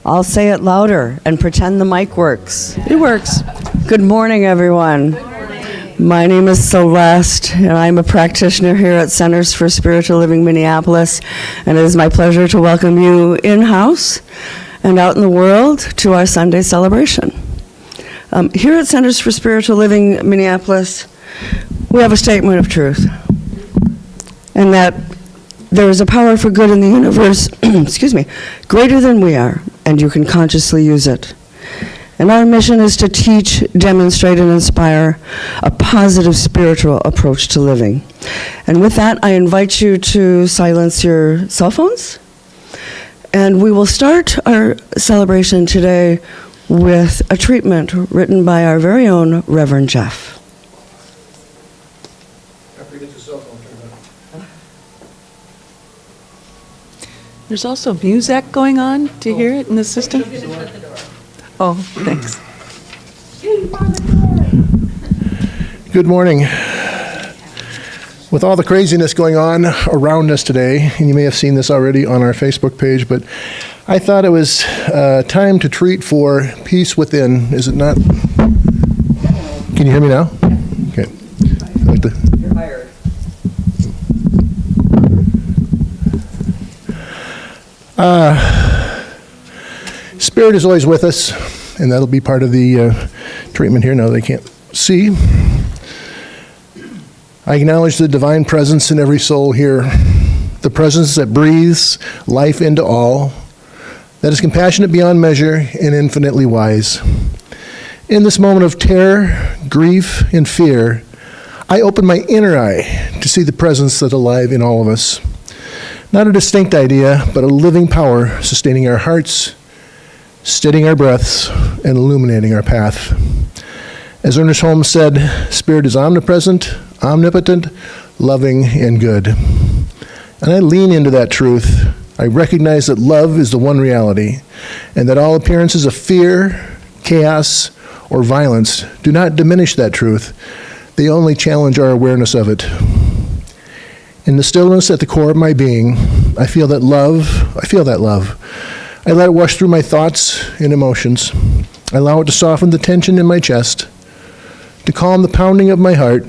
I'll say it louder and pretend the mic works. It works. Good morning, everyone. Good morning. My name is Celeste, and I'm a practitioner here at Centers for Spiritual Living Minneapolis, and it is my pleasure to welcome you in-house and out in the world to our Sunday celebration. Here at Centers for Spiritual Living Minneapolis, we have a statement of truth, and that there is a power for good in the universe, greater than we are, and you can consciously use it. And our mission is to teach, demonstrate, and inspire a positive spiritual approach to living. And with that, I invite you to silence your cell phones. And we will start our celebration today with a treatment written by our very own Reverend Jeff. There's also music going on. Do you hear it in the system? Oh, thanks. Good morning. With all the craziness going on around us today, and you may have seen this already on our Facebook page, but I thought it was time to treat for peace within. Is it not? Can you hear me now? Okay. You're hired. Spirit is always with us, and that'll be part of the treatment here. Now they can't see. I acknowledge the divine presence in every soul here, the presence that breathes life into all, that is compassionate beyond measure and infinitely wise. In this moment of terror, grief, and fear, I open my inner eye to see the presence that's alive in all of us. Not a distinct idea, but a living power sustaining our hearts, steadying our breaths, and illuminating our path. As Ernest Holmes said, Spirit is omnipresent, omnipotent, loving, and good. And I lean into that truth. I recognize that love is the one reality, and that all appearances of fear, chaos, or violence do not diminish that truth. They only challenge our awareness of it. In the stillness at the core of my being, I feel that love. I let it wash through my thoughts and emotions. I allow it to soften the tension in my chest, to calm the pounding of my heart,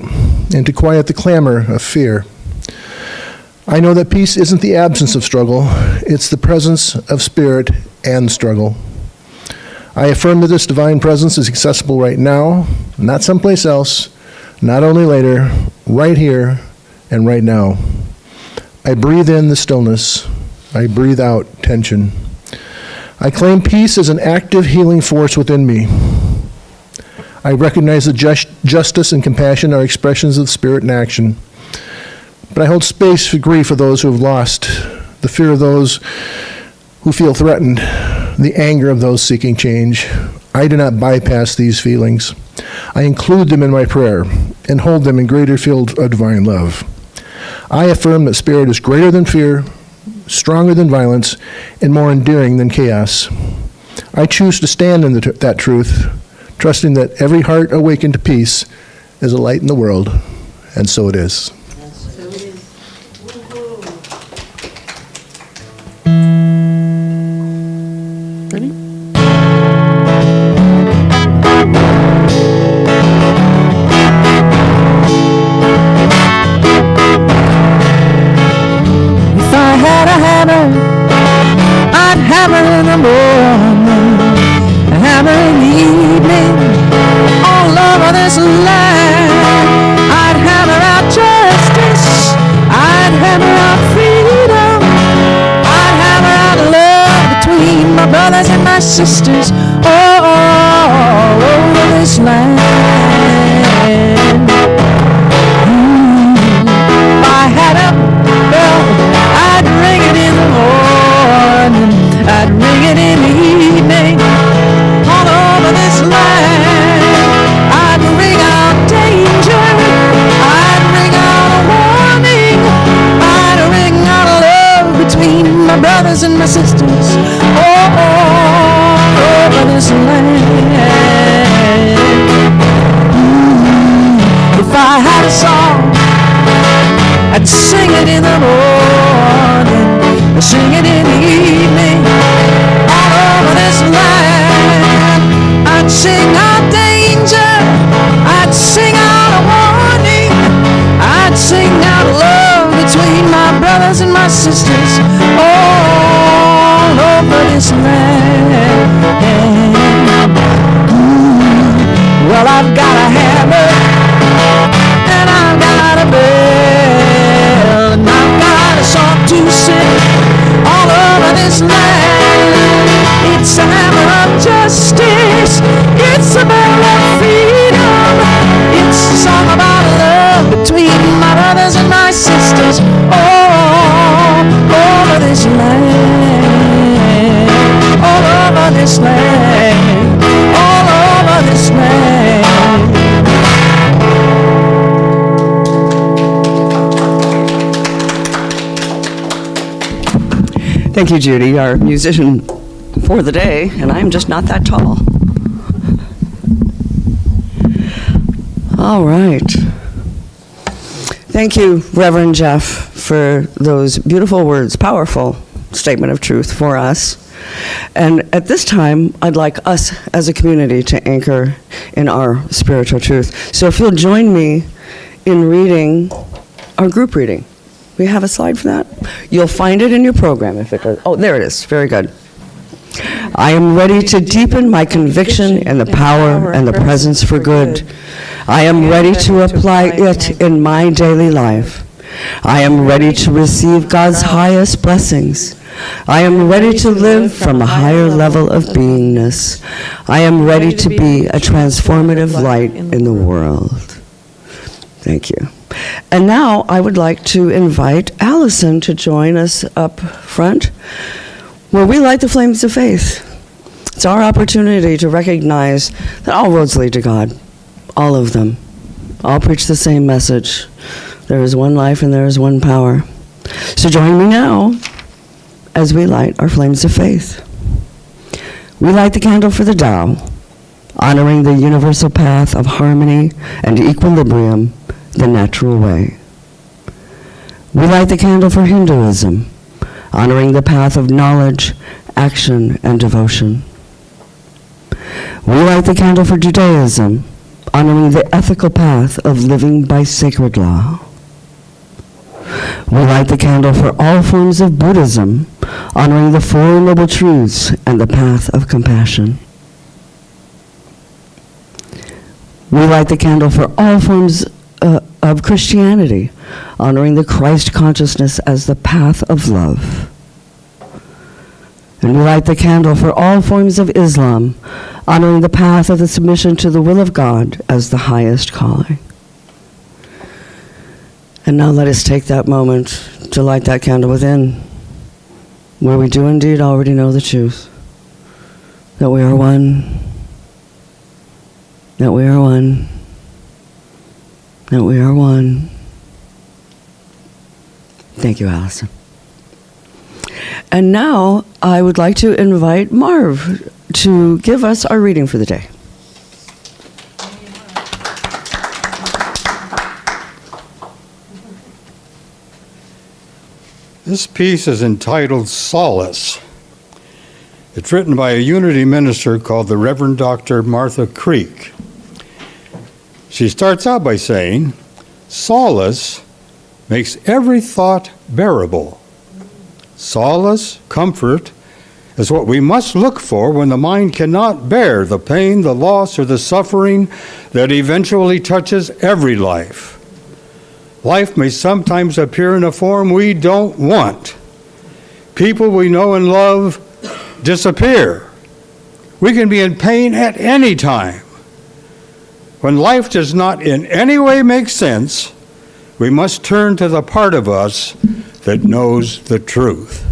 and to quiet the clamor of fear. I know that peace isn't the absence of struggle, it's the presence of spirit and struggle. I affirm that this divine presence is accessible right now, not someplace else, not only later, right here and right now. I breathe in the stillness. I breathe out tension. I claim peace as an active healing force within me. I recognize that justice and compassion are expressions of spirit in action. But I hold space for grief for those who have lost, the fear of those who feel threatened, the anger of those seeking change. I do not bypass these feelings. I include them in my prayer and hold them in greater field of divine love. I affirm that spirit is greater than fear, stronger than violence, and more enduring than chaos. I choose to stand in that truth, trusting that every heart awakened to peace is a light in the world, and so it is. Ready? If I had a hammer, I'd hammer in the morning, a hammer in the evening, all over this land. I'd hammer out justice, I'd hammer out freedom, I'd hammer out love between my brothers and my sisters, all over this land. If I had a bell, I'd ring it in the morning, I'd ring it in the evening, all over this land. I'd ring out danger, I'd ring out a warning, I'd ring out love between my brothers and my sisters, all over this land. If I had a song, I'd sing it in the morning, I'd sing it in the evening, all over this my sisters all over this land. Well, I've got a hammer and I've got a bell and I've got a song to sing all over this land. It's a hammer of justice, it's a bell of freedom, it's a song about love between my brothers and my sisters all over this land, all over this land, all over this land. Thank you, Judy, our musician for the day, and I'm just not that tall. All right. Thank you, Reverend Jeff, for those beautiful words, powerful statement of truth for us. And at this time, I'd like us as a community to anchor in our spiritual truth. So if you'll join me in reading our group reading. We have a slide for that? You'll find it in your program if it goes. Oh, there it is. Very good. I am ready to deepen my conviction in the power and the presence for good. I am ready to apply it in my daily life. I am ready to receive God's highest blessings. I am ready to live from a higher level of beingness. I am ready to be a transformative light in the world. Thank you. And now I would like to invite Allison to join us up front, where we light the flames of faith. It's our opportunity to recognize that all roads lead to God, all of them. All preach the same message. There is one life and there is one power. So join me now as we light our flames of faith. We light the candle for the Tao, honoring the universal path of harmony and equilibrium, the natural way. We light the candle for Hinduism, honoring the path of knowledge, action, and devotion. We light the candle for Judaism, honoring the ethical path of living by sacred law. We light the candle for all forms of Buddhism, honoring the Four Noble Truths and the path of compassion. We light the candle for all forms of Christianity, honoring the Christ consciousness as the path of love. And we light the candle for all forms of Islam, honoring the path of the submission to the will of God as the highest calling. And now let us take that moment to light that candle within, where we do indeed already know the truth, that we are one, that we are one, that we are one. Thank you, Allison. And now I would like to invite Marv to give us our reading for the day. This piece is entitled Solace. It's written by a Unity minister called the Reverend Dr. Martha Creek. She starts out by saying, solace makes every thought bearable. Solace, comfort, is what we must look for when the mind cannot bear the pain, the loss, or the suffering that eventually touches every life. Life may sometimes appear in a form we don't want. People we know and love disappear. We can be in pain at any time. When life does not in any way make sense, we must turn to the part of us that knows the truth.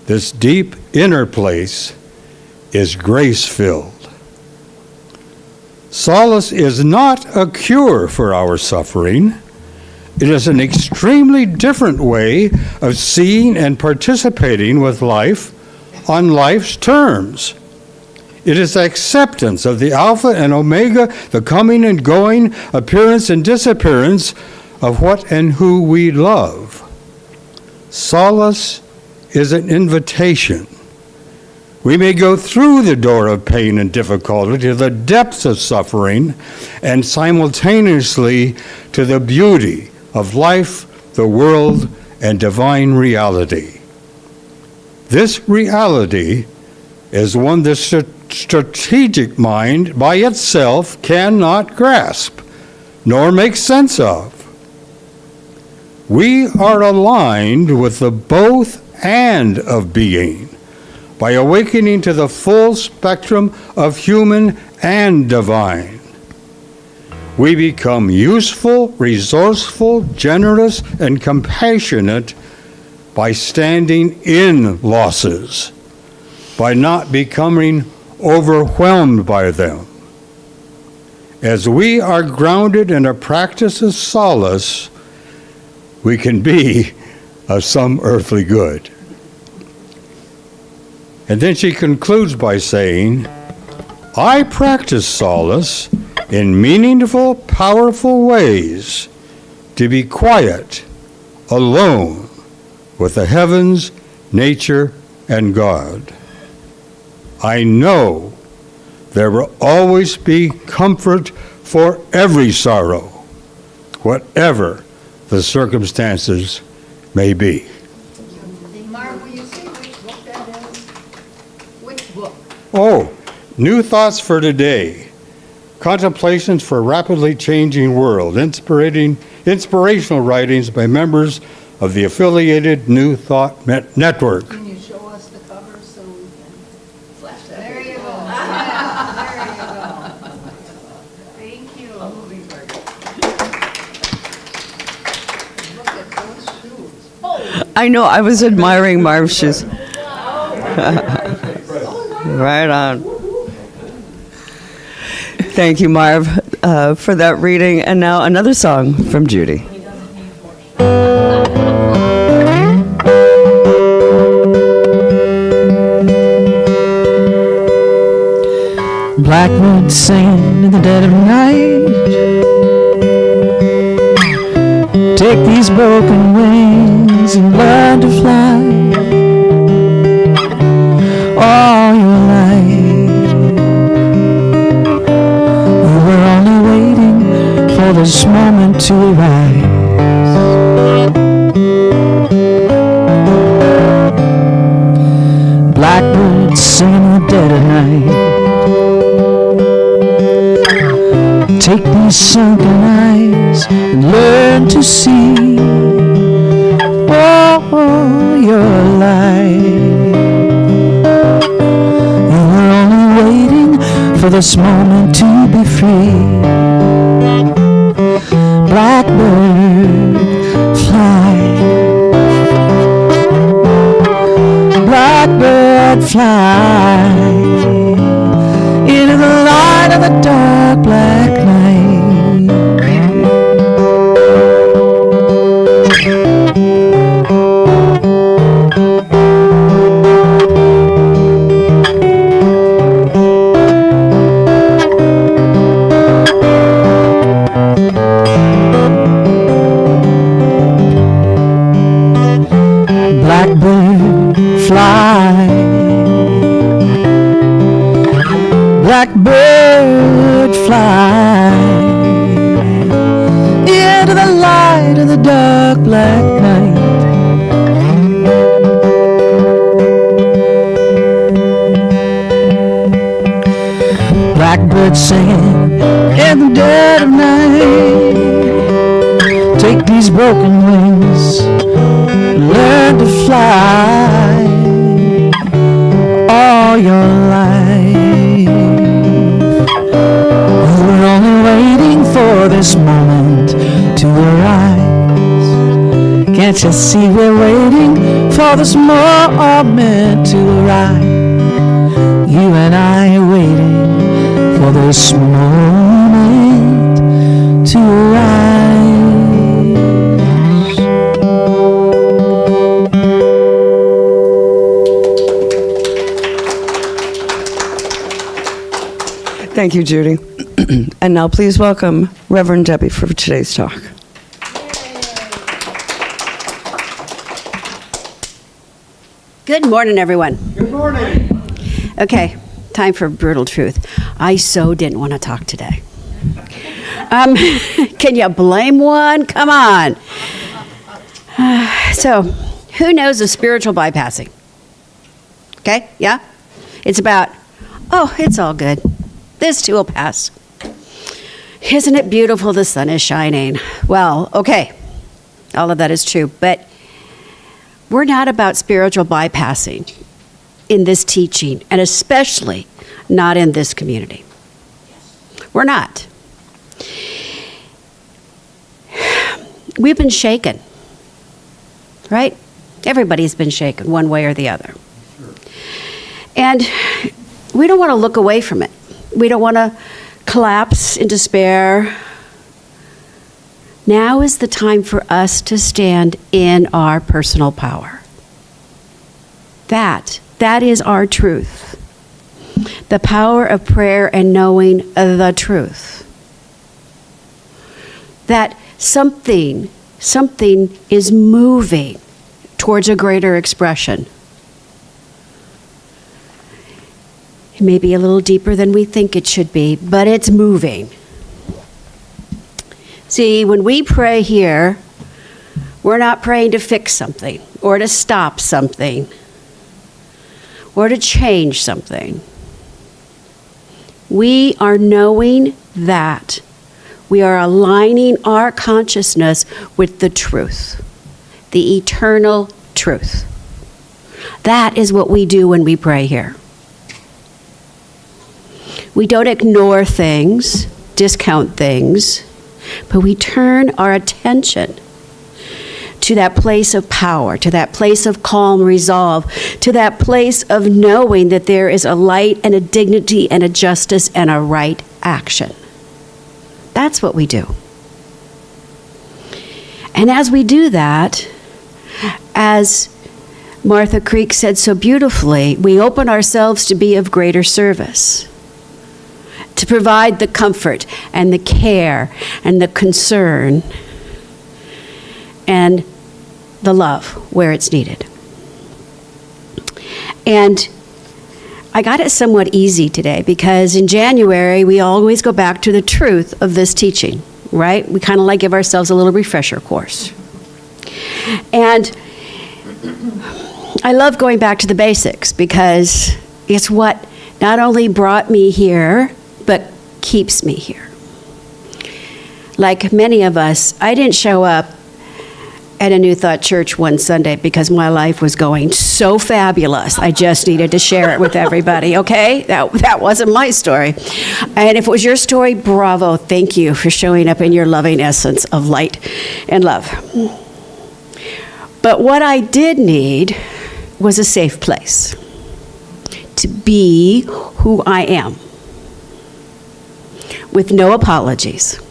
This deep inner place is grace-filled. Solace is not a cure for our suffering. It is an extremely different way of seeing and participating with life on life's terms. It is acceptance of the Alpha and Omega, the coming and going, appearance and disappearance of what and who we love. Solace is an invitation. We may go through the door of pain and difficulty to the depths of suffering and simultaneously to the beauty of life, the world, and divine reality. This reality is one the strategic mind by itself cannot grasp, nor make sense of. We are aligned with the both and of being by awakening to the full spectrum of human and divine. We become useful, resourceful, generous, and compassionate by standing in losses, by not becoming overwhelmed by them. As we are grounded in a practice of solace, we can be of some earthly good. And then she concludes by saying, I practice solace in meaningful, powerful ways to be quiet, alone with the heavens, nature, and God. I know there will always be comfort for every sorrow, whatever the circumstances may be. Mark, will you say which book that is? Which book? Oh, New Thoughts for Today. Contemplations for a Rapidly Changing World. Inspirational writings by members of the affiliated New Thought Network. Can you show us the cover so we can flash that? There you go. There you go. Thank you. Look at those shoes. Oh, I know, I was admiring Marv's shoes. Right on. Thank you, Marv, for that reading. And now another song from Judy. Blackbird singing in the dead of night. Take these broken wings and learn to fly. All your life you were only waiting for this moment to arise. Blackbird singing in the dead of night. Take these sunken eyes and learn to see all your life. You were only waiting for this moment to be free. Blackbird, fly. Blackbird, fly into the light of the dark black night. Blackbird, fly. Blackbird, fly into the light of the dark black night. Blackbird singing in the dead of night. Take these broken wings, learn to fly all your life. You were only waiting for this moment to arise. Can't you see we're waiting for this moment to arise? You and I are waiting for this moment to arise. Thank you, Judy. And now please welcome Reverend Debbie for today's talk. Good morning, everyone. Good morning. Okay, time for brutal truth. I so didn't want to talk today. Can you blame one? Come on. So, who knows of spiritual bypassing? Okay, yeah? It's about, oh, it's all good. This too will pass. Isn't it beautiful? The sun is shining. Well, okay, all of that is true, but we're not about spiritual bypassing in this teaching, and especially not in this community. We're not. We've been shaken, right? Everybody's been shaken one way or the other. And we don't want to look away from it. We don't want to collapse in despair. Now is the time for us to stand in our personal power. That is our truth. The power of prayer and knowing the truth. That something is moving towards a greater expression. It may be a little deeper than we think it should be, but it's moving. See, when we pray here, we're not praying to fix something or to stop something or to change something. We are knowing that we are aligning our consciousness with the truth, the eternal truth. That is what we do when we pray here. We don't ignore things, discount things, but we turn our attention to that place of power, to that place of calm resolve, to that place of knowing that there is a light and a dignity and a justice and a right action. That's what we do. And as we do that, as Martha Creek said so beautifully, we open ourselves to be of greater service, to provide the comfort and the care and the concern and the love where it's needed. And I got it somewhat easy today because in January, we always go back to the truth of this teaching, right? We kind of like give ourselves a little refresher course. And I love going back to the basics because it's what not only brought me here, but keeps me here. Like many of us, I didn't show up at a New Thought church one Sunday because my life was going so fabulous. I just needed to share it with everybody, okay? That wasn't my story. And if it was your story, bravo, thank you for showing up in your loving essence of light and love. But what I did need was a safe place to be who I am, with no apologies,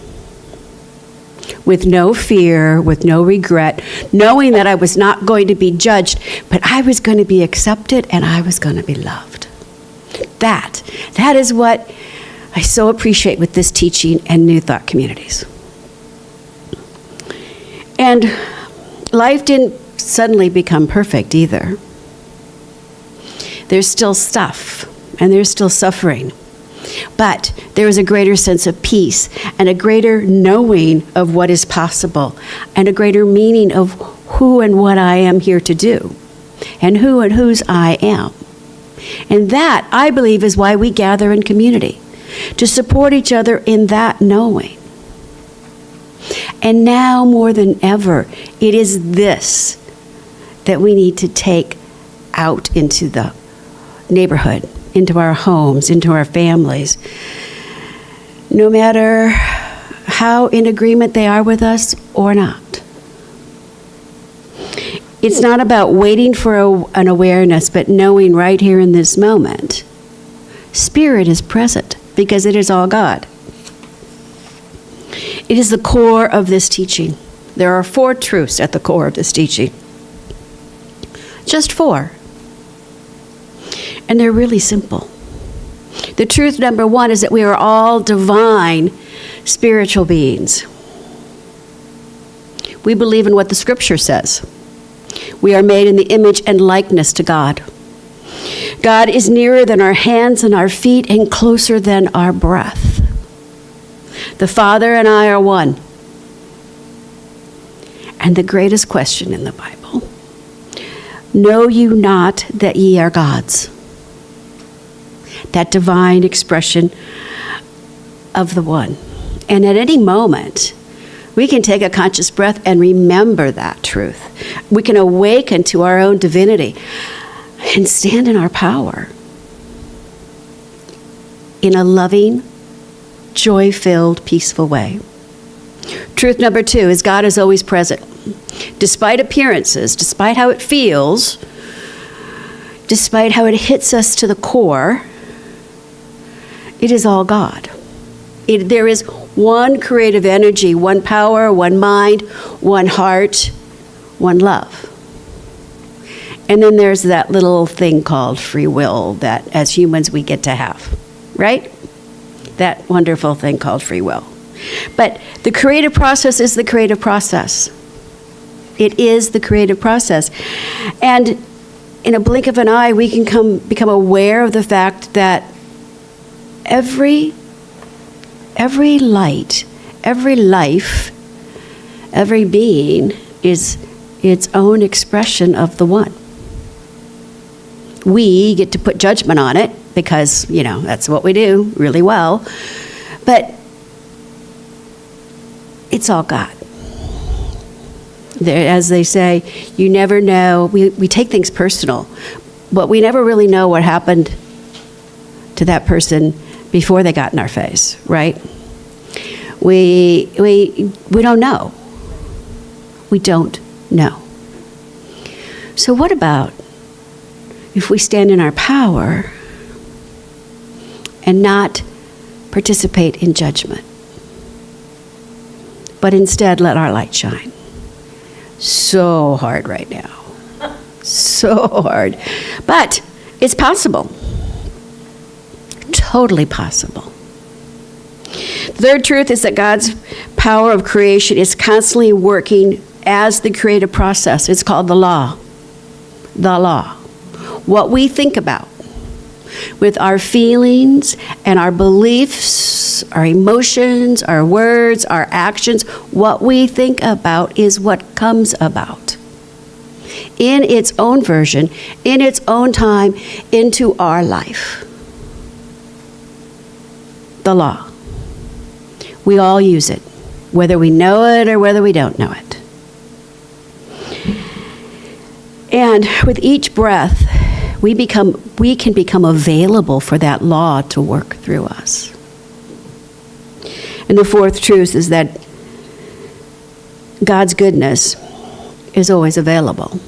with no fear, with no regret, knowing that I was not going to be judged, but I was going to be accepted and I was going to be loved. That is what I so appreciate with this teaching and New Thought communities. And life didn't suddenly become perfect either. There's still stuff and there's still suffering. But there is a greater sense of peace and a greater knowing of what is possible and a greater meaning of who and what I am here to do and who and whose I am. And that, I believe, is why we gather in community, to support each other in that knowing. And now more than ever, it is this that we need to take out into the neighborhood, into our homes, into our families. No matter how in agreement they are with us or not. It's not about waiting for an awareness, but knowing right here in this moment, Spirit is present because it is all God. It is the core of this teaching. There are 4 truths at the core of this teaching. Just 4. And they're really simple. The truth number 1 is that we are all divine spiritual beings. We believe in what the scripture says. We are made in the image and likeness to God. God is nearer than our hands and our feet and closer than our breath. The Father and I are one. And the greatest question in the Bible Know you not that ye are gods? That divine expression of the one. And at any moment, we can take a conscious breath and remember that truth. We can awaken to our own divinity and stand in our power in a loving, joy-filled, peaceful way. Truth number 2 is God is always present. Despite appearances, despite how it feels, despite how it hits us to the core, it is all God. There is one creative energy, one power, one mind, one heart, one love. And then there's that little thing called free will that as humans we get to have, right? That wonderful thing called free will. But the creative process is the creative process. It is the creative process. And in a blink of an eye, we can become aware of the fact that every light, every life, every being is its own expression of the one. We get to put judgment on it because, that's what we do really well. But it's all God. As they say, you never know. We take things personal, but we never really know what happened to that person before they got in our face, right? We don't know. We don't know. So what about if we stand in our power and not participate in judgment, but instead let our light shine? So hard right now. So hard. But it's possible. Totally possible. The third truth is that God's power of creation is constantly working as the creative process. It's called the law. The law. What we think about with our feelings and our beliefs, our emotions, our words, our actions, what we think about is what comes about in its own version, in its own time, into our life. The law. We all use it, whether we know it or whether we don't know it. And with each breath, we can become available for that law to work through us. And the fourth truth is that God's goodness is always available,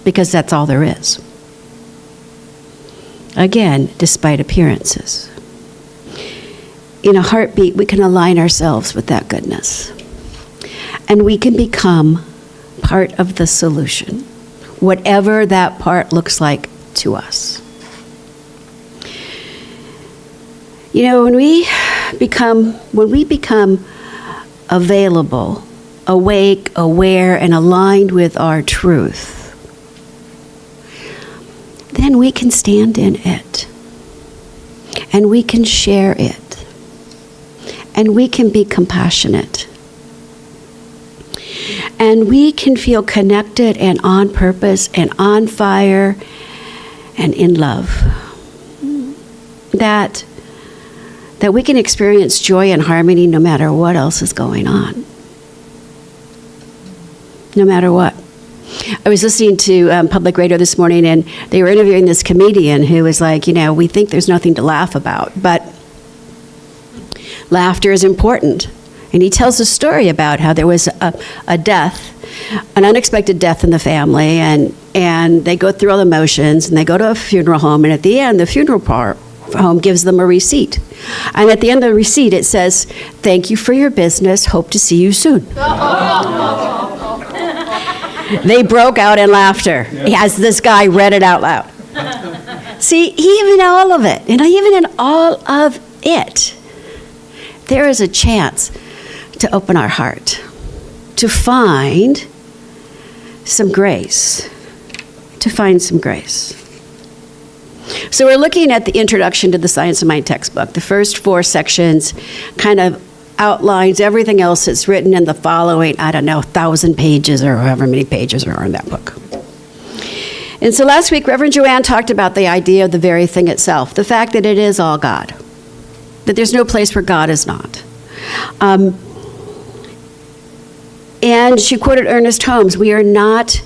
because that's all there is. Again, despite appearances. In a heartbeat, we can align ourselves with that goodness. And we can become part of the solution, whatever that part looks like to us. When we become available, awake, aware, and aligned with our truth, then we can stand in it, and we can share it, and we can be compassionate, and we can feel connected and on purpose and on fire and in love. That we can experience joy and harmony no matter what else is going on. No matter what. I was listening to public radio this morning, and they were interviewing this comedian who was like, we think there's nothing to laugh about, but laughter is important. And he tells a story about how there was a death, an unexpected death in the family, and they go through all the motions, and they go to a funeral home, and at the end, the funeral home gives them a receipt. And at the end of the receipt, it says, "Thank you for your business. Hope to see you soon." They broke out in laughter as this guy read it out loud. See, even all of it, even in all of it, there is a chance to open our heart, to find some grace, So we're looking at the introduction to the Science of Mind textbook. The first 4 sections kind of outlines everything else that's written in the following, 1,000 pages or however many pages are in that book. And so last week, Reverend Joanne talked about the idea of the very thing itself, the fact that it is all God, that there's no place where God is not. And she quoted Ernest Holmes, we are not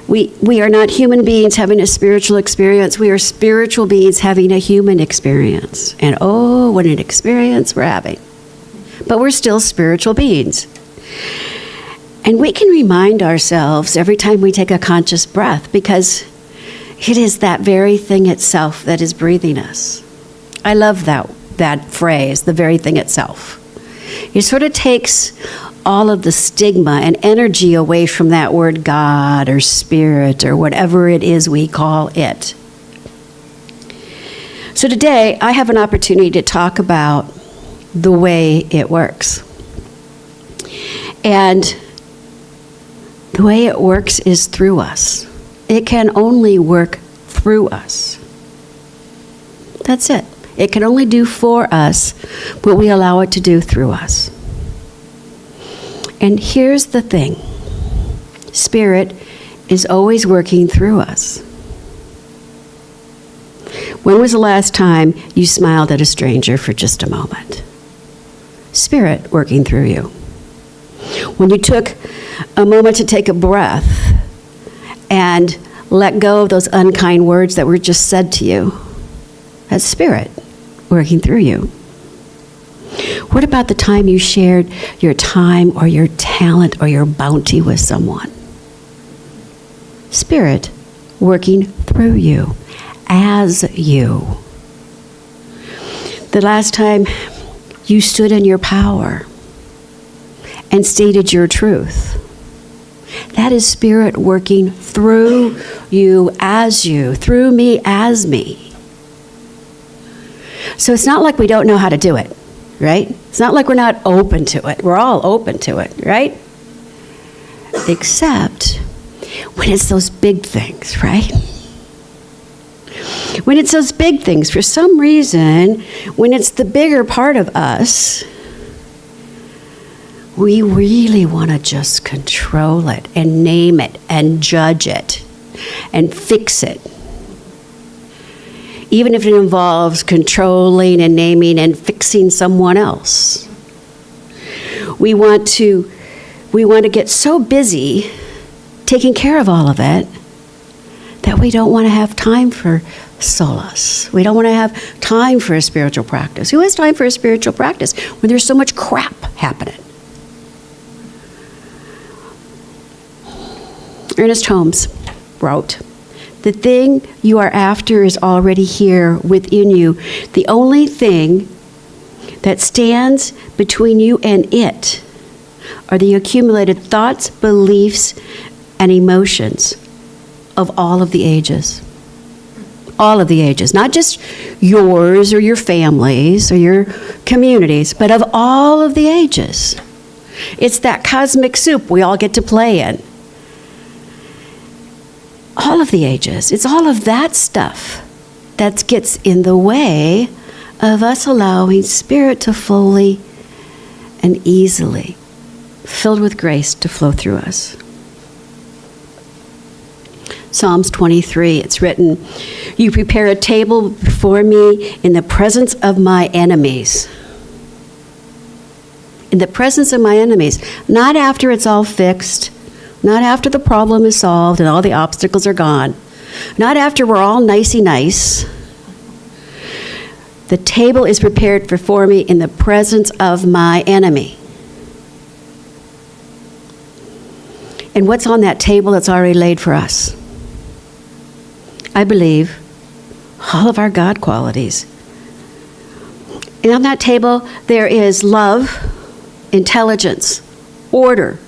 human beings having a spiritual experience. We are spiritual beings having a human experience. And oh, what an experience we're having. But we're still spiritual beings. And we can remind ourselves every time we take a conscious breath, because it is that very thing itself that is breathing us. I love that phrase, the very thing itself. It sort of takes all of the stigma and energy away from that word God or spirit or whatever it is we call it. So today, I have an opportunity to talk about the way it works. And the way it works is through us. It can only work through us. That's it. It can only do for us what we allow it to do through us. And here's the thing. Spirit is always working through us. When was the last time you smiled at a stranger for just a moment? Spirit working through you. When you took a moment to take a breath and let go of those unkind words that were just said to you, that's Spirit working through you. What about the time you shared your time or your talent or your bounty with someone? Spirit working through you, as you. The last time you stood in your power and stated your truth, that is Spirit working through you, through me as me. So it's not like we don't know how to do it, right? It's not like we're not open to it. We're all open to it, right? Except when it's those big things, right? When it's those big things, for some reason, when it's the bigger part of us, we really want to just control it and name it and judge it and fix it. Even if it involves controlling and naming and fixing someone else. We want to get so busy taking care of all of it that we don't want to have time for solace. We don't want to have time for a spiritual practice. Who has time for a spiritual practice when there's so much crap happening? Ernest Holmes wrote, "The thing you are after is already here within you. The only thing that stands between you and it are the accumulated thoughts, beliefs, and emotions of all of the ages." All of the ages, not just yours or your families or your communities, but of all of the ages. It's that cosmic soup we all get to play in. All of the ages. It's all of that stuff that gets in the way of us allowing Spirit to fully and easily, filled with grace, to flow through us. Psalms 23, it's written, "You prepare a table before me in the presence of my enemies." In the presence of my enemies. Not after it's all fixed. Not after the problem is solved and all the obstacles are gone. Not after we're all nicey nice. The table is prepared before me in the presence of my enemy. And what's on that table that's already laid for us? I believe all of our God qualities. And on that table, there is love, intelligence, order,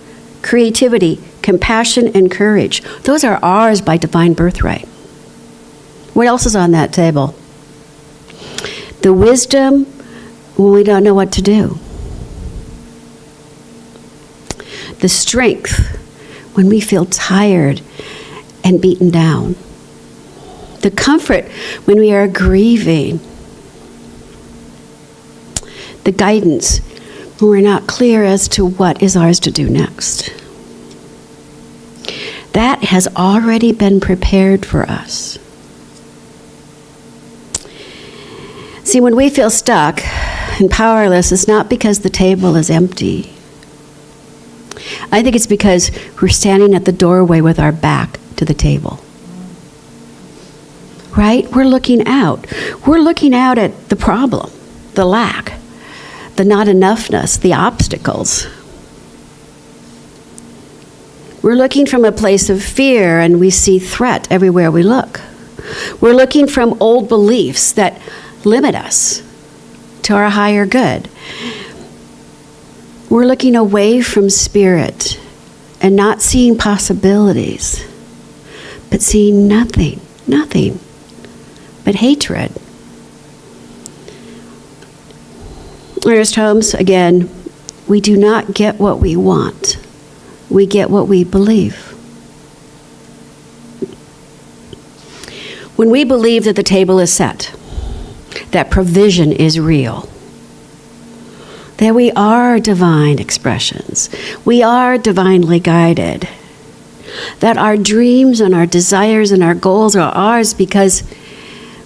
creativity, compassion, and courage. Those are ours by divine birthright. What else is on that table? The wisdom when we don't know what to do. The strength when we feel tired and beaten down. The comfort when we are grieving. The guidance when we're not clear as to what is ours to do next. That has already been prepared for us. See, when we feel stuck and powerless, it's not because the table is empty. I think it's because we're standing at the doorway with our back to the table. Right? We're looking out. We're looking out at the problem, the lack, the not enoughness, the obstacles. We're looking from a place of fear, and we see threat everywhere we look. We're looking from old beliefs that limit us to our higher good. We're looking away from spirit and not seeing possibilities, but seeing nothing but hatred. Ernest Holmes, again, we do not get what we want. We get what we believe. When we believe that the table is set, that provision is real, that we are divine expressions, we are divinely guided, that our dreams and our desires and our goals are ours because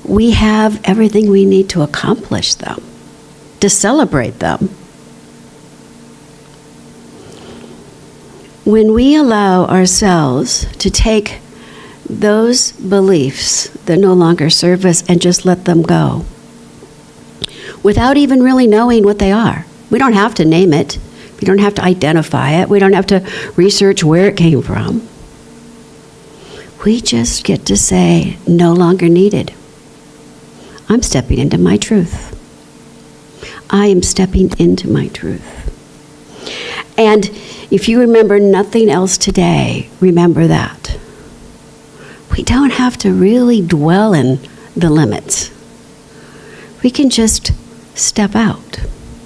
we have everything we need to accomplish them, to celebrate them. When we allow ourselves to take those beliefs that no longer serve us and just let them go, without even really knowing what they are. We don't have to name it. We don't have to identify it. We don't have to research where it came from. We just get to say, no longer needed. I'm stepping into my truth. I am stepping into my truth. And if you remember nothing else today, remember that. We don't have to really dwell in the limits. We can just step out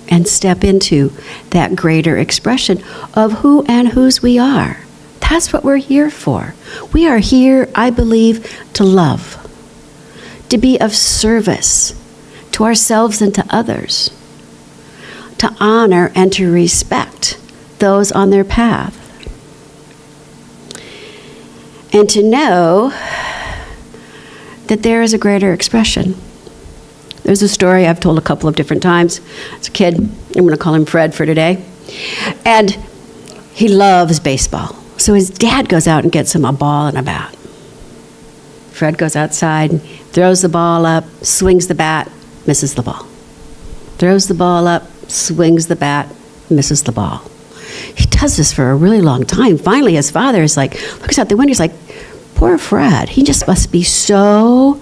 and step into that greater expression of who and whose we are. That's what we're here for. We are here, I believe, to love, to be of service to ourselves and to others, to honor and to respect those on their path, and to know that there is a greater expression. There's a story I've told a couple of different times. As a kid, I'm going to call him Fred for today, and he loves baseball. So his dad goes out and gets him a ball and a bat. Fred goes outside, throws the ball up, swings the bat, misses the ball. Throws the ball up, swings the bat, misses the ball. He does this for a really long time. Finally, his father is like, looks out the window, he's like, poor Fred. He just must be so,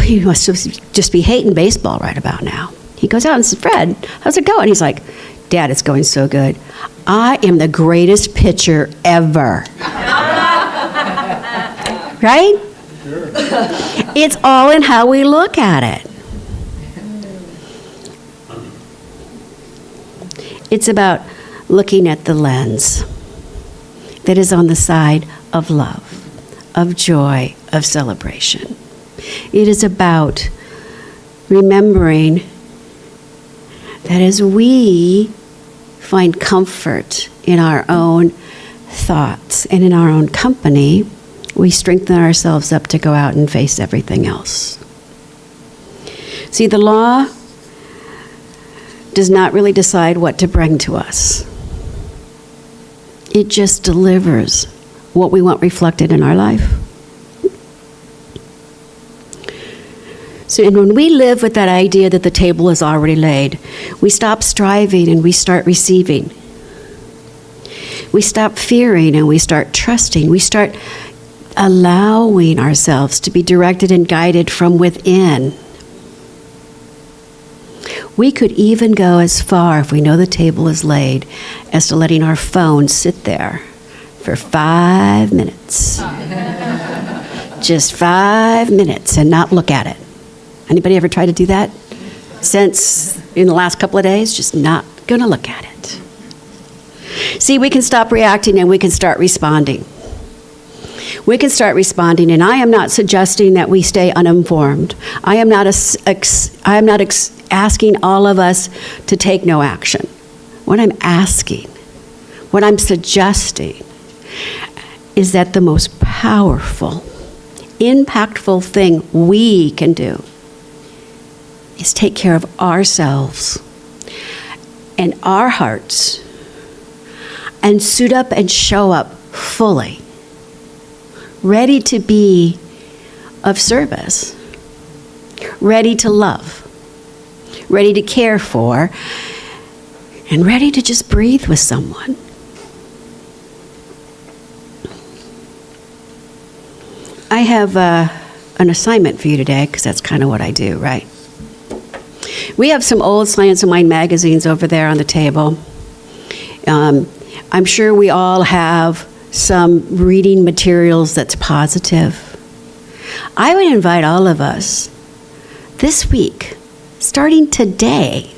he must just be hating baseball right about now. He goes out and says, Fred, how's it going? He's like, Dad, it's going so good. I am the greatest pitcher ever. Right? Sure. It's all in how we look at it. It's about looking at the lens that is on the side of love, of joy, of celebration. It is about remembering that as we find comfort in our own thoughts and in our own company, we strengthen ourselves up to go out and face everything else. See, the law does not really decide what to bring to us. It just delivers what we want reflected in our life. So, and when we live with that idea that the table is already laid, we stop striving and we start receiving. We stop fearing and we start trusting. We start allowing ourselves to be directed and guided from within. We could even go as far, if we know the table is laid, as to letting our phone sit there for 5 minutes. Just 5 minutes and not look at it. Anybody ever tried to do that? Since in the last couple of days, just not going to look at it. See, we can stop reacting and we can start responding. We can start responding, and I am not suggesting that we stay uninformed. I am not asking all of us to take no action. What I'm asking, what I'm suggesting, is that the most powerful, impactful thing we can do is take care of ourselves and our hearts and suit up and show up fully, ready to be of service, ready to love, ready to care for, and ready to just breathe with someone. I have an assignment for you today, because that's kind of what I do, right? We have some old Science of Mind magazines over there on the table. I'm sure we all have some reading materials that's positive. I would invite all of us this week, starting today,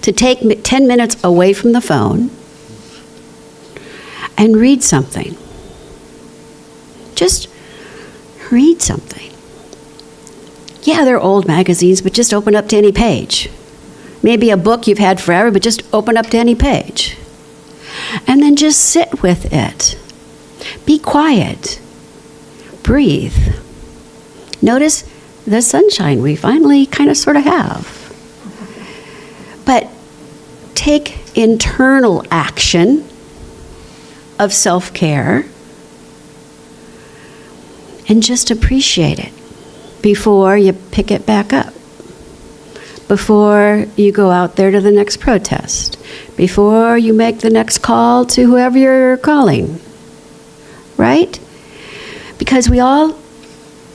to take 10 minutes away from the phone and read something. Just read something. Yeah, they're old magazines, but just open up to any page. Maybe a book you've had forever, but just open up to any page. And then just sit with it. Be quiet. Breathe. Notice the sunshine we finally kind of sort of have. But take internal action of self-care and just appreciate it before you pick it back up, before you go out there to the next protest, before you make the next call to whoever you're calling, right? Because we all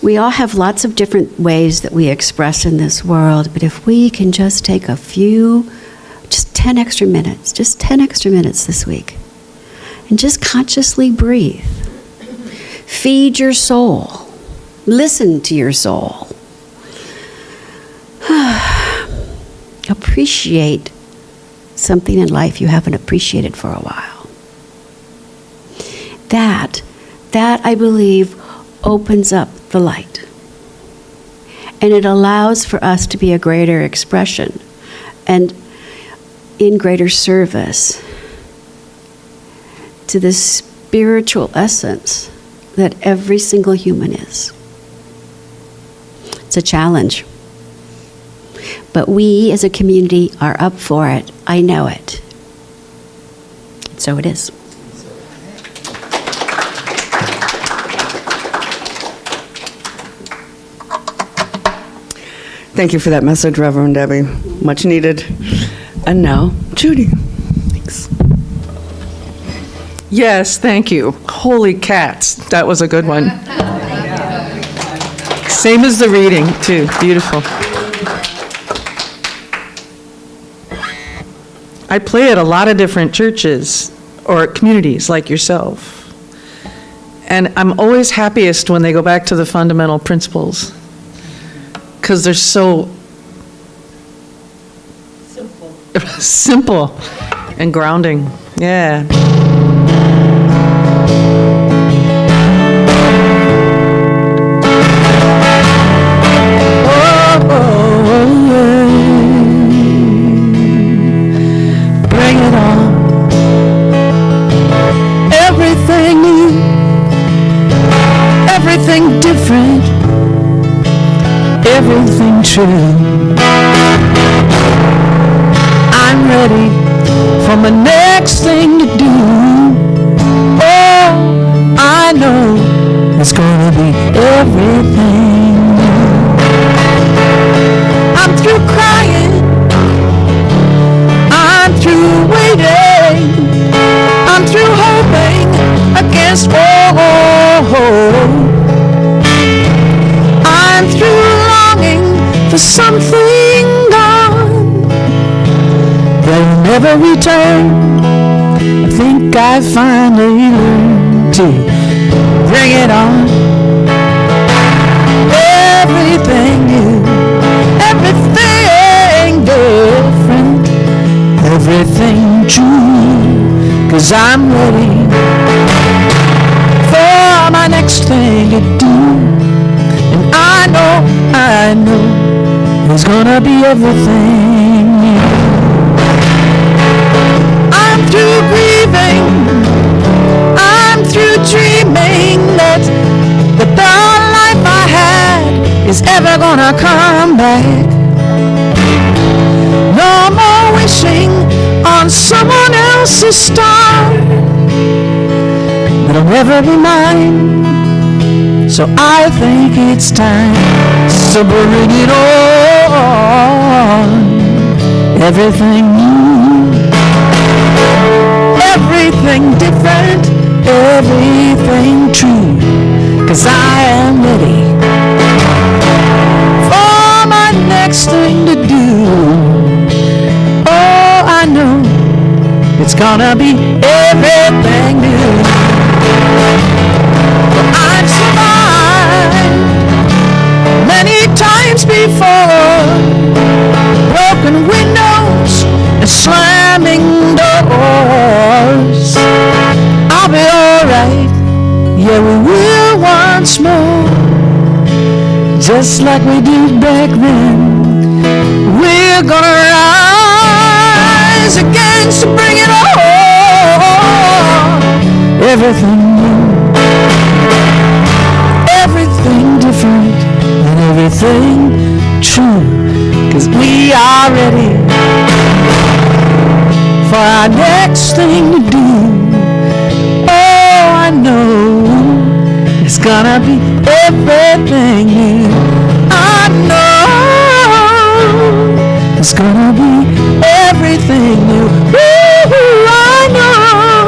have lots of different ways that we express in this world, but if we can just take a few, just 10 extra minutes this week, and just consciously breathe. Feed your soul. Listen to your soul. Appreciate something in life you haven't appreciated for a while. That I believe opens up the light. And it allows for us to be a greater expression and in greater service to the spiritual essence that every single human is. It's a challenge. But we as a community are up for it. I know it. So it is. Thank you for that message, Reverend Debbie. Much needed. And now, Judy. Thanks. Yes, thank you. Holy cats, that was a good one. Same as the reading, too. Beautiful. I play at a lot of different churches or communities like yourself. And I'm always happiest when they go back to the fundamental principles, because they're so simple and grounding. Yeah. Bring it on. Everything new, everything different, everything true. I'm ready for my next thing to do. Oh, I know it's gonna be everything new. I'm through crying, I'm through waiting, I'm through hoping against all hope. I'm through longing for something gone that'll never return. I think I finally learned to bring it on. Everything new, everything different, everything true. 'Cause I'm ready for my next thing to do. And I know it's gonna be everything new. I'm through grieving, I'm is ever gonna come back. No more wishing on someone else's star that'll never be mine. So I think it's time to bring it on. Everything new, everything different, everything true. 'Cause I am ready for my next thing to do. Oh, I know it's gonna be everything new. But I've survived many times before, broken windows and slamming doors. I'll be alright, yeah, we will once more, just like we did back then. We're gonna rise again to bring it on. Everything new, everything different, and everything true. 'Cause we are ready for our next thing to do. Oh, I know it's gonna be everything new. I know it's gonna be everything new. Ooh, I know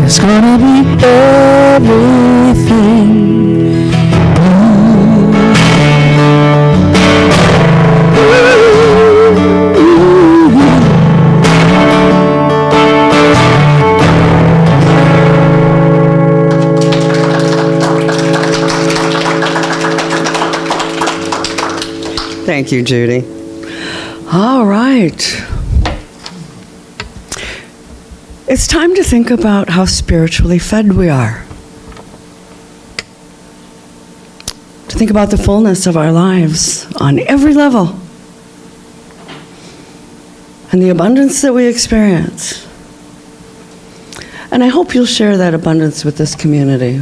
it's gonna be everything new. Thank you, Judy. All right. It's time to think about how spiritually fed we are. To think about the fullness of our lives on every level and the abundance that we experience. And I hope you'll share that abundance with this community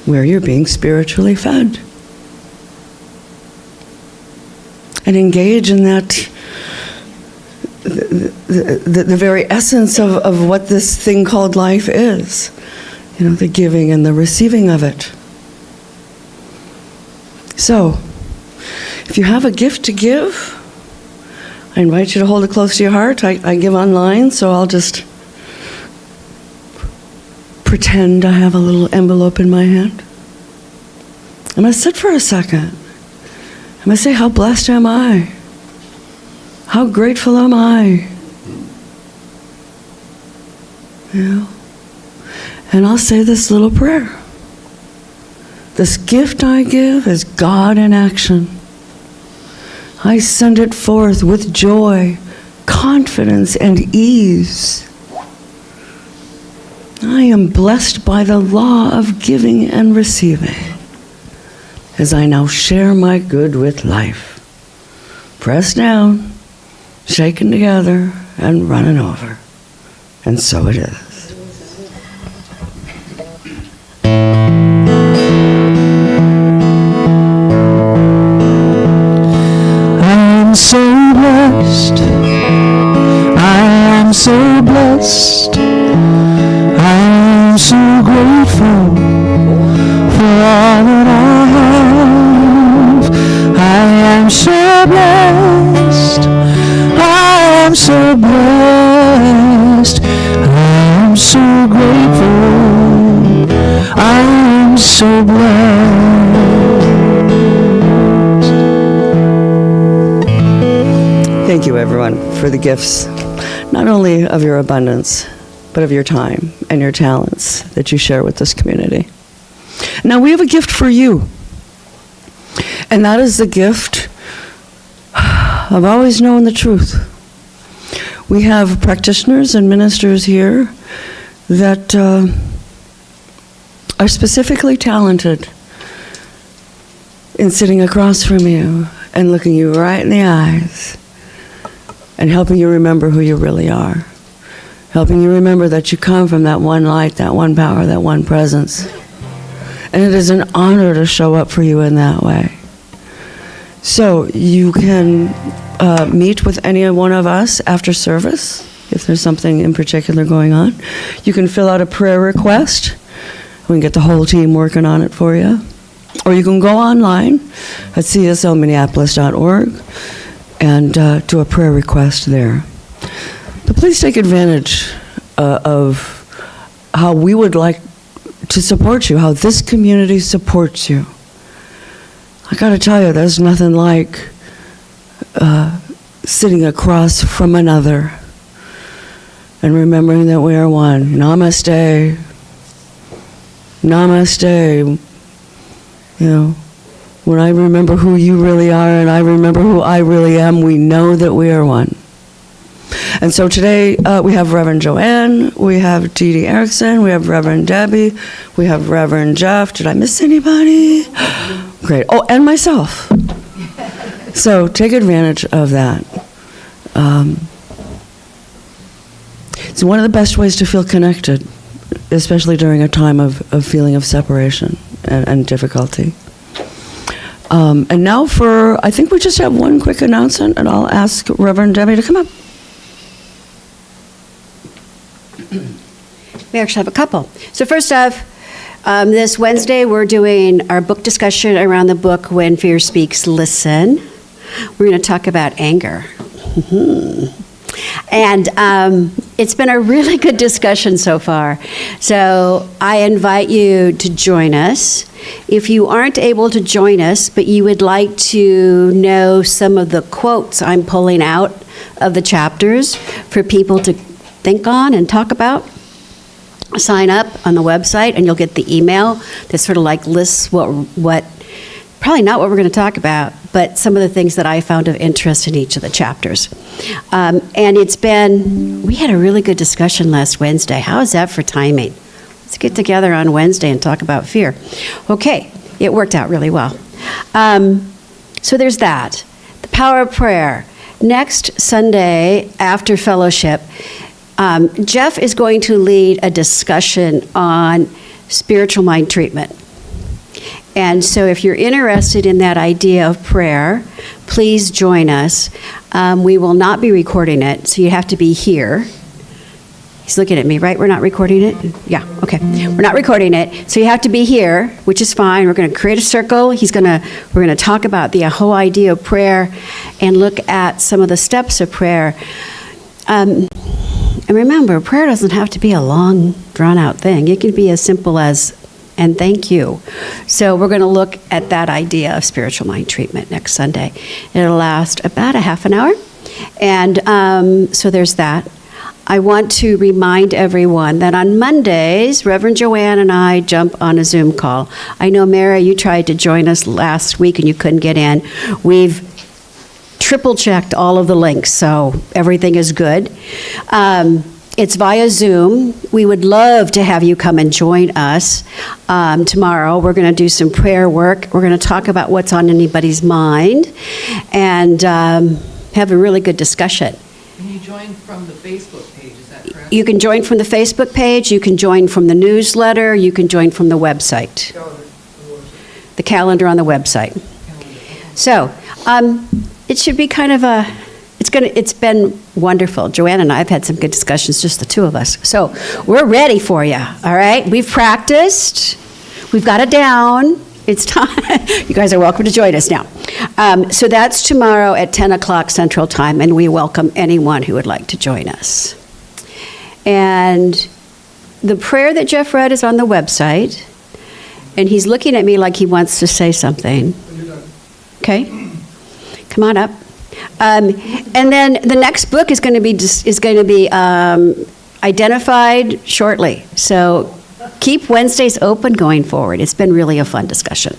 where you're being spiritually fed. And engage in that, the very essence of what this thing called life is. You know, the giving and the receiving of it. So, if you have a gift to give, I invite you to hold it close to your heart. I give online, so I'll just pretend I have a little envelope in my hand. I'm going to sit for a second. I'm going to say, how blessed am I? How grateful am I? You know? And I'll say this little prayer. This gift I give is God in action. I send it forth with joy, confidence, and ease. I am blessed by the law of giving and receiving, as I now share my good with life. Pressed down, shaken together, and running over. And so it is. I'm so blessed. I am so blessed. I'm so grateful for all that I have. I am so blessed. I am so blessed. I am so grateful. I am so blessed. Thank you, everyone, for the gifts, not only of your abundance, but of your time and your talents that you share with this community. Now, we have a gift for you, and that is the gift of always knowing the truth. We have practitioners and ministers here that are specifically talented in sitting across from you and looking you right in the eyes and helping you remember who you really are. Helping you remember that you come from that one light, that one power, that one presence. And it is an honor to show up for you in that way. So you can meet with any one of us after service if there's something in particular going on. You can fill out a prayer request. We can get the whole team working on it for you. Or you can go online at cslminneapolis.org and do a prayer request there. But please take advantage of how we would like to support you, how this community supports you. I got to tell you, there's nothing like sitting across from another and remembering that we are one. Namaste. Namaste. You know, when I remember who you really are and I remember who I really am, we know that we are one. And so today we have Reverend Joanne, we have Dee Dee Erickson, we have Reverend Debbie, we have Reverend Jeff. Did I miss anybody? Great. Oh, and myself. So take advantage of that. It's one of the best ways to feel connected, especially during a time of feeling of separation and difficulty. And now I think we just have one quick announcement, and I'll ask Reverend Debbie to come up. We actually have a couple. So first off, this Wednesday we're doing our book discussion around the book When Fear Speaks, Listen. We're going to talk about anger. And it's been a really good discussion so far. So I invite you to join us. If you aren't able to join us, but you would like to know some of the quotes I'm pulling out of the chapters for people to think on and talk about, sign up on the website and you'll get the email that sort of like lists what probably not what we're going to talk about, but some of the things that I found of interest in each of the chapters. And we had a really good discussion last Wednesday. How is that for timing? Let's get together on Wednesday and talk about fear. Okay, it worked out really well. So there's that. The power of prayer. Next Sunday after fellowship, Jeff is going to lead a discussion on spiritual mind treatment. And so if you're interested in that idea of prayer, please join us. We will not be recording it, so you have to be here. He's looking at me, right? We're not recording it? Yeah, okay. We're not recording it, so you have to be here, which is fine. We're going to create a circle. We're going to talk about the whole idea of prayer and look at some of the steps of prayer. And remember, prayer doesn't have to be a long, drawn-out thing. It can be as simple as, and thank you. So we're going to look at that idea of spiritual mind treatment next Sunday. It'll last about a half an hour. And so there's that. I want to remind everyone that on Mondays, Reverend Joanne and I jump on a Zoom call. I know, Mary, you tried to join us last week and you couldn't get in. We've triple-checked all of the links, so everything is good. It's via Zoom. We would love to have you come and join us tomorrow. We're going to do some prayer work. We're going to talk about what's on anybody's mind and have a really good discussion. Can you join from the Facebook page, is that correct? You can join from the Facebook page. You can join from the newsletter. You can join from the website. The calendar on the website. So it should be kind of it's been wonderful. Joanne and I have had some good discussions, just the two of us. So we're ready for you, all right? We've practiced. We've got it down. It's time. You guys are welcome to join us now. So that's tomorrow at 10 o'clock Central Time, and we welcome anyone who would like to join us. And the prayer that Jeff read is on the website, and he's looking at me like he wants to say something. Okay? Come on up. And then the next book is going to be identified shortly. So keep Wednesdays open going forward. It's been really a fun discussion.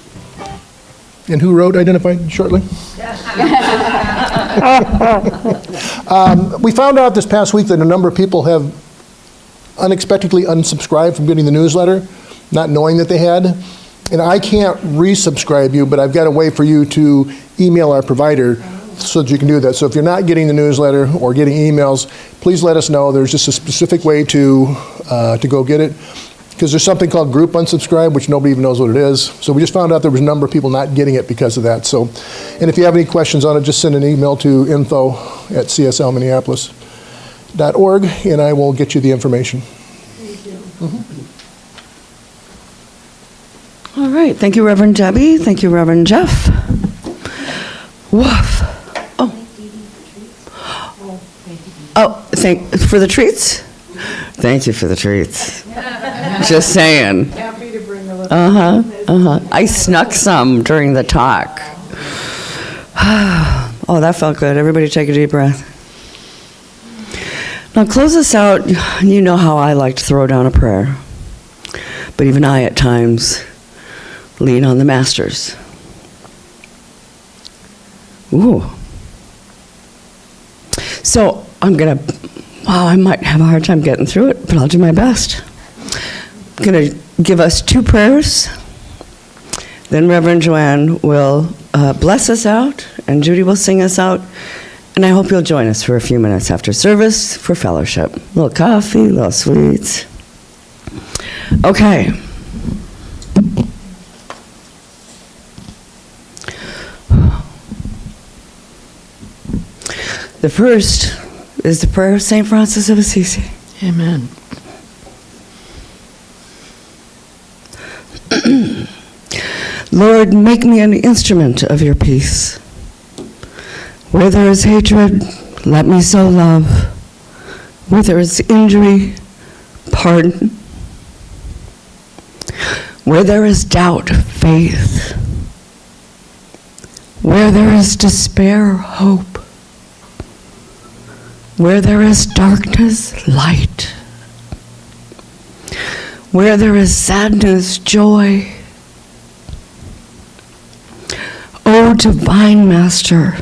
And who wrote Identified Shortly? We found out this past week that a number of people have unexpectedly unsubscribed from getting the newsletter, not knowing that they had. And I can't resubscribe you, but I've got a way for you to email our provider so that you can do that. So if you're not getting the newsletter or getting emails, please let us know. There's just a specific way to go get it. because there's something called group unsubscribe, which nobody even knows what it is. So we just found out there was a number of people not getting it because of that. So, and if you have any questions on it, just send an email to info@cslminneapolis.org, and I will get you the information. All right. Thank you, Reverend Debbie. Thank you, Reverend Jeff. Woof. Oh. Oh, for the treats? Thank you for the treats. Just saying. Happy to bring a little. I snuck some during the talk. Oh, that felt good. Everybody take a deep breath. Now, close us out. You know how I like to throw down a prayer. But even I, at times, lean on the masters. Ooh. So, I might have a hard time getting through it, but I'll do my best. I'm going to give us 2 prayers. Then Reverend Joanne will bless us out, and Judy will sing us out. And I hope you'll join us for a few minutes after service for fellowship. A little coffee, a little sweets. Okay. The first is the prayer of St. Francis of Assisi. Amen. Lord, make me an instrument of your peace. Where there is hatred, let me sow love. Where there is injury, pardon. Where there is doubt, faith. Where there is despair, hope. Where there is darkness, light. Where there is sadness, joy. O divine Master,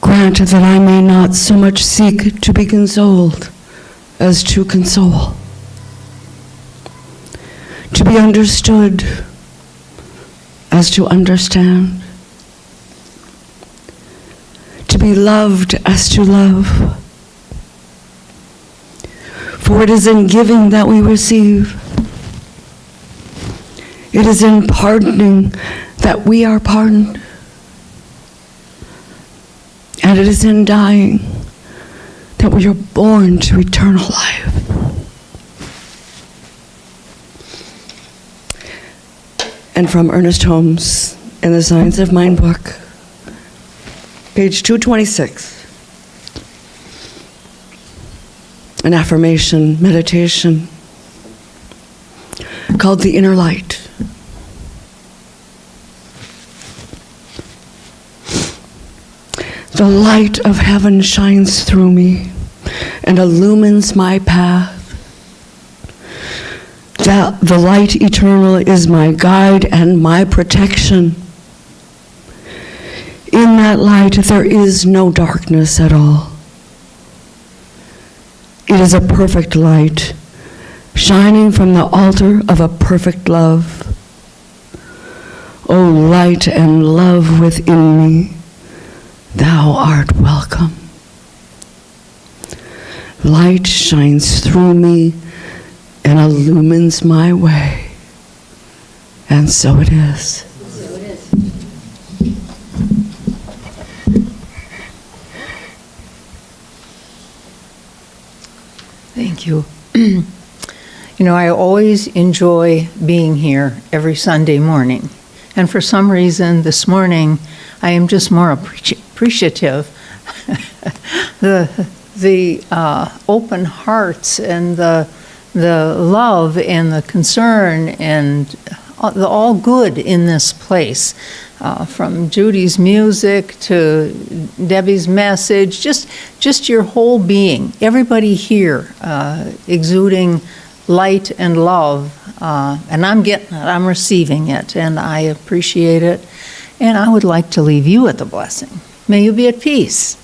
grant that I may not so much seek to be consoled as to console, to be understood as to understand, to be loved as to love. For it is in giving that we receive. It is in pardoning that we are pardoned. And it is in dying that we are born to eternal life. And from Ernest Holmes in the Science of Mind book, page 226. An affirmation meditation called The Inner Light. The light of heaven shines through me and illumines my path. The light eternal is my guide and my protection. In that light, there is no darkness at all. It is a perfect light, shining from the altar of a perfect love. O light and love within me, thou art welcome. Light shines through me and illumines my way. And so it is. So it is. Thank you. You know, I always enjoy being here every Sunday morning. And for some reason, this morning, I am just more appreciative. the open hearts and the love and the concern and the all good in this place. From Judy's music to Debbie's message, just your whole being, everybody here exuding light and love, and I'm getting it, I'm receiving it, and I appreciate it, and I would like to leave you with a blessing. May you be at peace.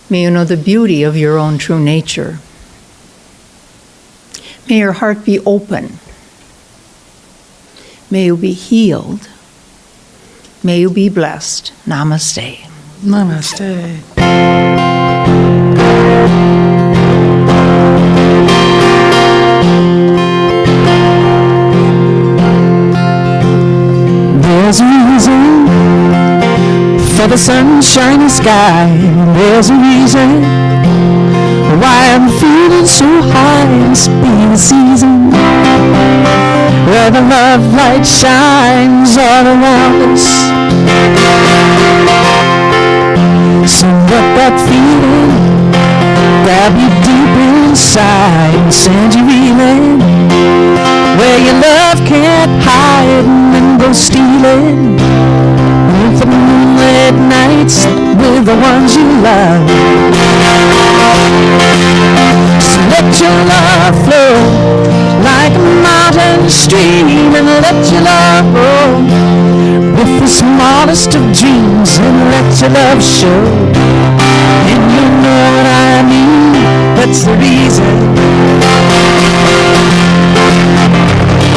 May you know the beauty of your own true nature. May your heart be open. May you be healed. May you be blessed. Namaste. Namaste. There's a reason for the sunshiny sky. There's a reason why I'm feeling so high. It's been a season where the love light shines all around us. So let that feeling grab you deep inside and send you reeling where your love can't hide and then go stealing with the moonlit nights with the ones you love. So let your love flow like a mountain stream, and let your love roll with the smallest of dreams, and let your love show. And you know what I mean, that's the reason.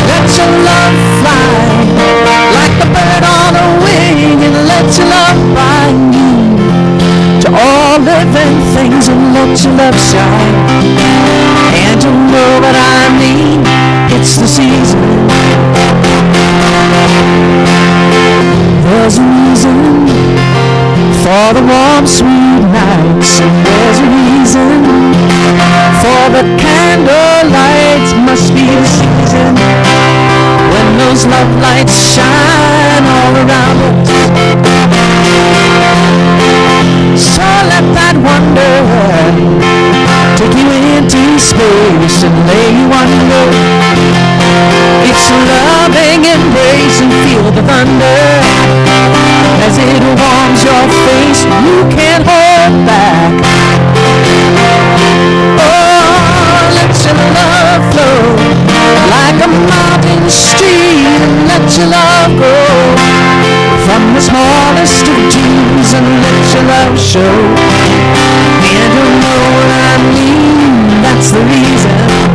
Let your love fly like a bird on a wing, and let your love bind you to all living things, and let your love shine. And you know what I mean, it's the season. There's a reason for the warm, sweet nights, and there's a reason for the candlelight. Must be the season when those love lights shine all around us. So let that wonder take you into space and lay you under its loving embrace, and feel the thunder as it warms your face. You can't hold back. Oh, let your love flow like a mountain stream, and let your love go from the smallest of dreams, and let your love show. And you know what I mean, that's the reason.